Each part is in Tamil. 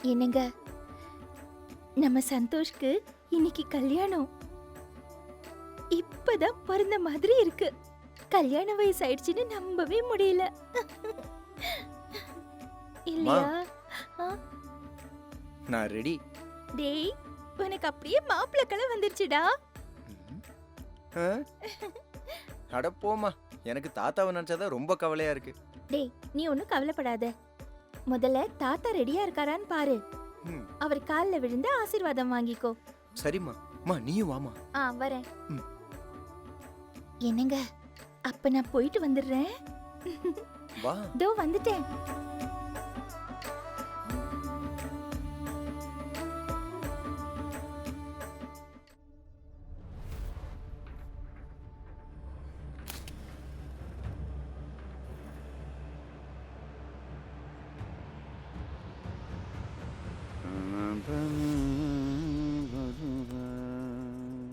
என்னங்க, நம்ம சந்தோஷ்க்கு இன்னைக்கு கல்யாணம். இப்பதான் பிறந்த மாதிரி இருக்கு. கல்யாண வயசு ஆயிடுச்சுன்னு நம்பவே முடியல. இல்லையா? ஆ, நான் ரெடி. டேய், உனக்கு அப்படியே மாப்பிள்ளை கலை வந்துருச்சுடா. அட போமா, எனக்கு தாத்தாவை நினைச்சாதான் ரொம்ப கவலையா இருக்கு. டேய், நீ ஒன்னும் கவலைப்படாத. முதல்ல தாத்தா ரெடியா இருக்காரான்னு பாரு. ம், அவர் கால்ல விழுந்து ஆசீர்வாதம் வாங்கிக்கோ. சரிம்மா. அம்மா நீயும் வாமா. வரேன். ம். என்னங்க, அப்ப நான் போயிட்டு வந்துடுறேன். வா. தோ வந்துட்டேன்.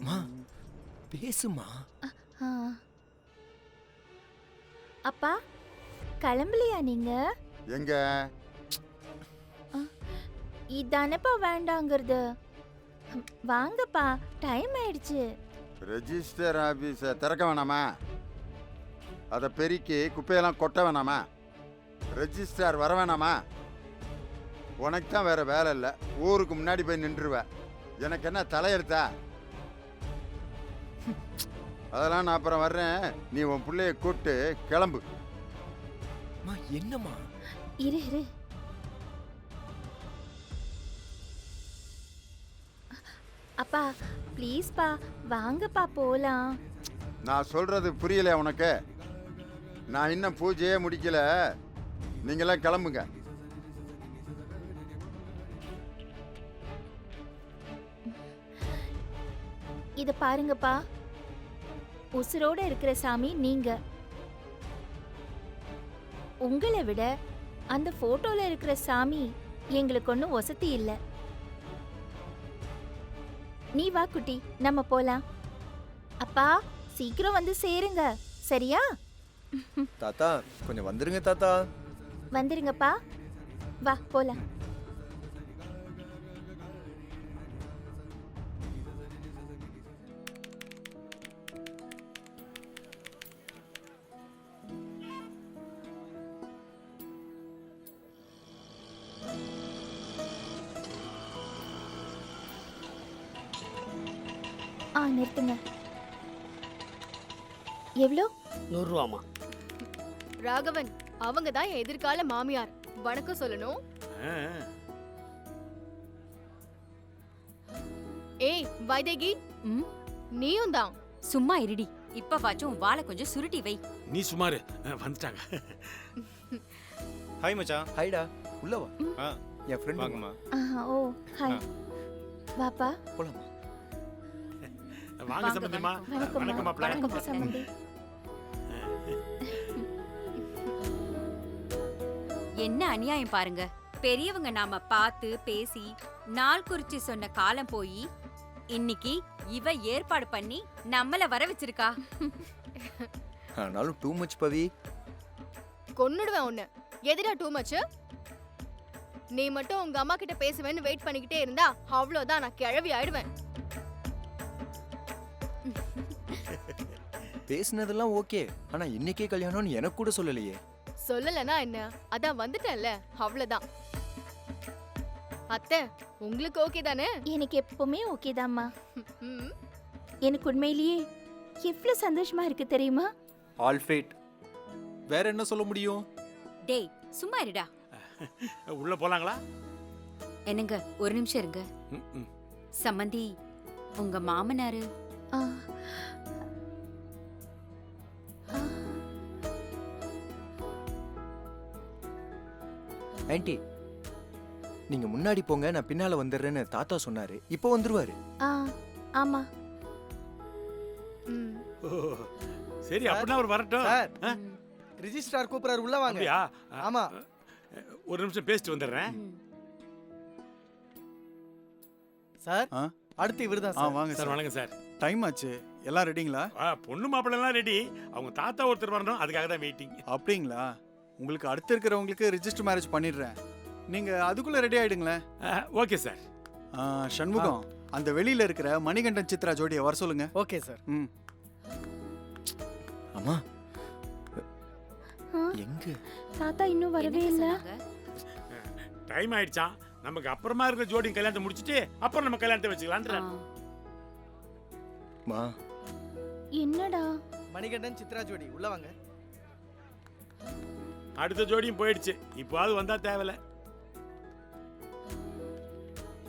அம்மா, பேசுமா. ஆ. அப்பா, கிளம்பலையா நீங்க? எங்க இதானப்பா வேண்டாங்கிறது. வாங்கப்பா, டைம் ஆயிடுச்சு. ரெஜிஸ்டர் ஆபீஸை திறக்க வேணாமா? அதை பெருக்கி குப்பையெல்லாம் கொட்ட வேணாமா? ரெஜிஸ்டார் வர வேணாமா? உனக்கு தான் வேற வேலை இல்லை, ஊருக்கு முன்னாடி போய் நின்றுவ. எனக்கு என்ன தலையெடுத்தா? அதெல்லாம் நான் அப்புறம் வர்றேன். நீ உன் பிள்ளைய கூப்பிட்டு கிளம்பு. அம்மா என்னம்மா? இரு இரு. அப்பா, ப்ளீஸ்ப்பா, வாங்கப்பா போலாம். நான் சொல்றது புரியல உனக்கு? நான் இன்னும் பூஜையே முடிக்கல, நீங்களாம் கிளம்புங்க. இத பாருங்கப்பா, உசுரோட இருக்கிற சாமி நீங்க. உங்களை விட அந்த போட்டோல இருக்கிற சாமி எங்களுக்கு ஒன்றும் வசதி இல்ல. நீ வா குட்டி, நம்ம போலாம். அப்பா, சீக்கிரம் வந்து சேருங்க, சரியா? தாத்தா கொஞ்சம் வந்துருங்க தாத்தா. வந்துருங்கப்பா, வா போலாம். நிறுத்துங்க. எவ்வளோ? 100 ரூபாமா. ராகவன், அவங்க தான் என் எதிர்கால மாமியார். வணக்கம் சொல்லணும். ஏய் வைதேகி, நீயும் தான். சும்மா இருடி. இப்ப வாச்சும் வாளை கொஞ்சம் சுருட்டி வை. நீ சுமாரு வந்துட்டாங்க. ஹாய் மச்சான். ஹைடா, உள்ள வா. என் ஃப்ரெண்ட் வாங்கம்மா. ஓ ஹாய். வாப்பா. போலாமா? வாங்க சம்பந்திமா. வணக்கம் வணக்கம் சம்பந்தி. என்ன அநியாயம் பாருங்க. பெரியவங்க நாம பார்த்து பேசி நாள் குறிச்சு சொன்ன காலம் போய் இன்னைக்கு இவ ஏற்பாடு பண்ணி நம்மள வர வச்சிருக்கா. ஆனாலும் டூ மச் பவி. கொன்னுடுவேன் உன்னை. எதுடா டூ மச்? நீ மட்டும் உங்க அம்மா கிட்ட பேசுவேன்னு வெயிட் பண்ணிக்கிட்டே இருந்தா அவ்வளவுதான், நான் கிழவி ஆயிடுவேன். பேசினதெல்லாம் ஓகே, ஆனா இன்னைக்கே கல்யாணம்னு எனக்கு கூட சொல்லலையே. சொல்லலனா என்ன, அதான் வந்துட்டேன்ல, அவ்வளவுதான். அத்தை, உங்களுக்கு ஓகே தானே? எனக்கு எப்பவுமே ஓகே தான்மா. ம். எனக்கு உண்மையிலேயே எவ்வளவு சந்தோஷமா இருக்கு தெரியுமா? All fat. வேற என்ன சொல்ல முடியும்? டேய் சும்மா இருடா. உள்ள போலாங்களா? என்னங்க ஒரு நிமிஷம் இருங்க. சம்மந்தி, உங்க மாமனாரு ஆ, ஆ, ஆன்ட்டி, நீங்க முன்னாடி போங்க, நான் பின்னால வந்துடுறேன்னு தாத்தா சொன்னாரு. இப்போ வந்துருவாரு. ஆமா. ம். சரி, அப்படின்னா அவர் வரட்டும். சார், ரிஜிஸ்ட்ரார் கூப்பிடுறாரு, உள்ள வாங்க. அப்படியா? ஆமா. ஒரு நிமிஷம் பேசிட்டு வந்துடுறேன். சார், அடுத்து இவர்தான் சார். வாங்க சார் சார். வணக்கம் சார். டைம் ஆச்சு, எல்லாம் ரெடிங்களா? பொண்ணு மாப்பிள்ளை எல்லாம் ரெடி. அவங்க தாத்தா ஒருத்தர் வரணும், அதுக்காக தான் வெயிட்டிங். அப்படிங்களா? உங்களுக்கு அடுத்து இருக்கிறவங்களுக்கு ரிஜிஸ்டர் மேரேஜ் பண்ணிடுறேன். நீங்க அதுக்குள்ள ரெடி ஆயிடுங்களேன். Okay sir. சண்முகம், அந்த வெளியில இருக்கிற மணிகண்டன் சித்ரா ஜோடியை வர சொல்லுங்க. Okay sir. ம். அம்மா ஆ, எங்க? தாத்தா இன்னும் வரவே என்னங்க இல்ல. சொன்னாங்க? டைம் ஆயிடுச்சான். நமக்கு அப்புறமா இருக்கிற ஜோடி கல்யாணத்தை முடிச்சிட்டு அப்புறம் நம்ம கல்யாணத்தை வச்சுக்கலான்ற. ஆ. மா என்னடா? மணிகண்டன் சித்ரா ஜோடி உள்ள வாங்க. அடுத்த ஜோடியும் போயிடுச்சு. இப்போது வந்தா தேவையில்ல.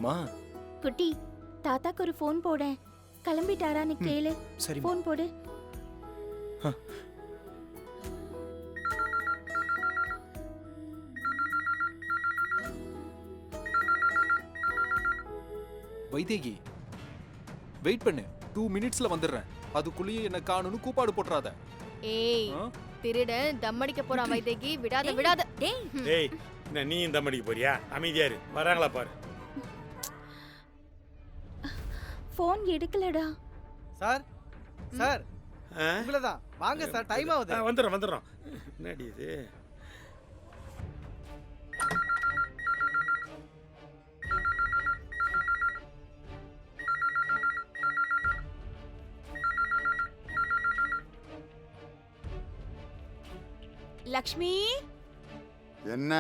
மா குட்டி, தாத்தாக்கு ஒரு ஃபோன் போடேன். கிளம்பிட்டாரான்னு கேளு. சரி ஃபோன் போடு. வைதேகி, வெயிட் பண்ணு. 2 மினிட்ஸ்ல வந்துடுறேன். அதுக்குள்ளேயே என்ன காணும்னு கூப்பாடு போட்டுறாத. ஏய் ஆ? திருடன் தம்மடிக்க போறான் வைதேகி. விடாத விடாத. டேய் டேய், என்ன நீ இந்த மடிக்கு போறியா? அமைதியா இரு. வராங்களா பாரு. ஃபோன் எடுக்கலடா. சார் சார் ஆ? உங்களை தான். வாங்க சார், டைம் ஆகுது. வந்துடுறோம். என்னடி இது? லக்ஷ்மி, என்ன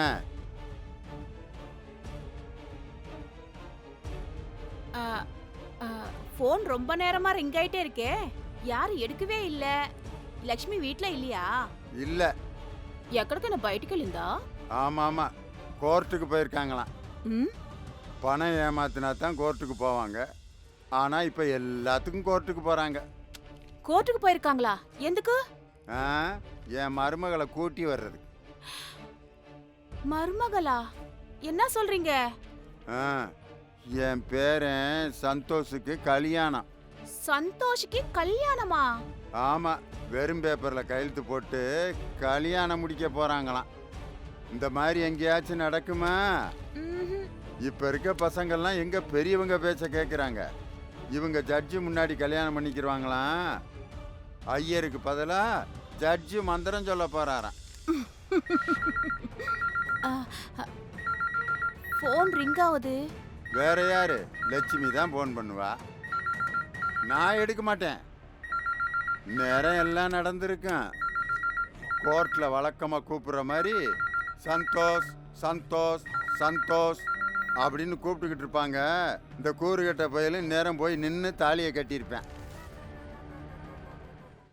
ஃபோன் ரொம்ப நேரமா ரிங் ஆயிட்டே இருக்கே, யாரும் எடுக்கவே இல்ல. లక్ష్మి వీట్ల இல்லையா? இல்ல. ఎక్కడికైనా బయటికి వెళ్ళిందా? ஆமா ஆமா, கோர்ட்டுக்கு போயிருக்காங்களாம். ம்? பணம் ஏமாத்தினா தான் கோர்ட்டுக்கு போவாங்க. ஆனா இப்ப எல்லாத்துக்கும் கோர்ட்டுக்கு போறாங்க. కోర్టుకు పోயிருக்காங்களா? ఎందుకు? ஆ, என் மருமகளை கூட்டி வர்றது. மருமகளா? என்ன சொல்றீங்க? ஆ, என் பேரன் சந்தோஷுக்கு கல்யாணம். சந்தோஷ்க்கு கல்யாணமா? ஆமா, வெறும் பேப்பர்ல கையெழுத்து போட்டு கல்யாணம் முடிக்க போறாங்களாம். இந்த மாதிரி எங்கேயாச்சும் நடக்குமா? ம்ஹும். இப்ப இருக்க பசங்கள்லாம் எங்க பெரியவங்க பேச்ச கேட்குறாங்க. இவங்க ஜட்ஜு முன்னாடி கல்யாணம் பண்ணிக்கிடுவாங்களாம். ஐயருக்கு பதிலா ஜட்ஜு மந்திரம் சொல்ல போறாராம். ஃபோன் ரிங் ஆகுது. வேற யாரு? லட்சுமி தான் ஃபோன் பண்ணுவா. நான் எடுக்க மாட்டேன். நேரம் எல்லாம் நடந்திருக்கும். கோர்ட்ல வழக்கமா கூப்பிடுற மாதிரி சந்தோஷ் சந்தோஷ் சந்தோஷ் அப்படின்னு கூப்பிட்டுக்கிட்டு இருப்பாங்க. இந்த கூறுகட்ட பயிலும் நேரம் போய் நின்று தாலியை கட்டியிருப்பேன்.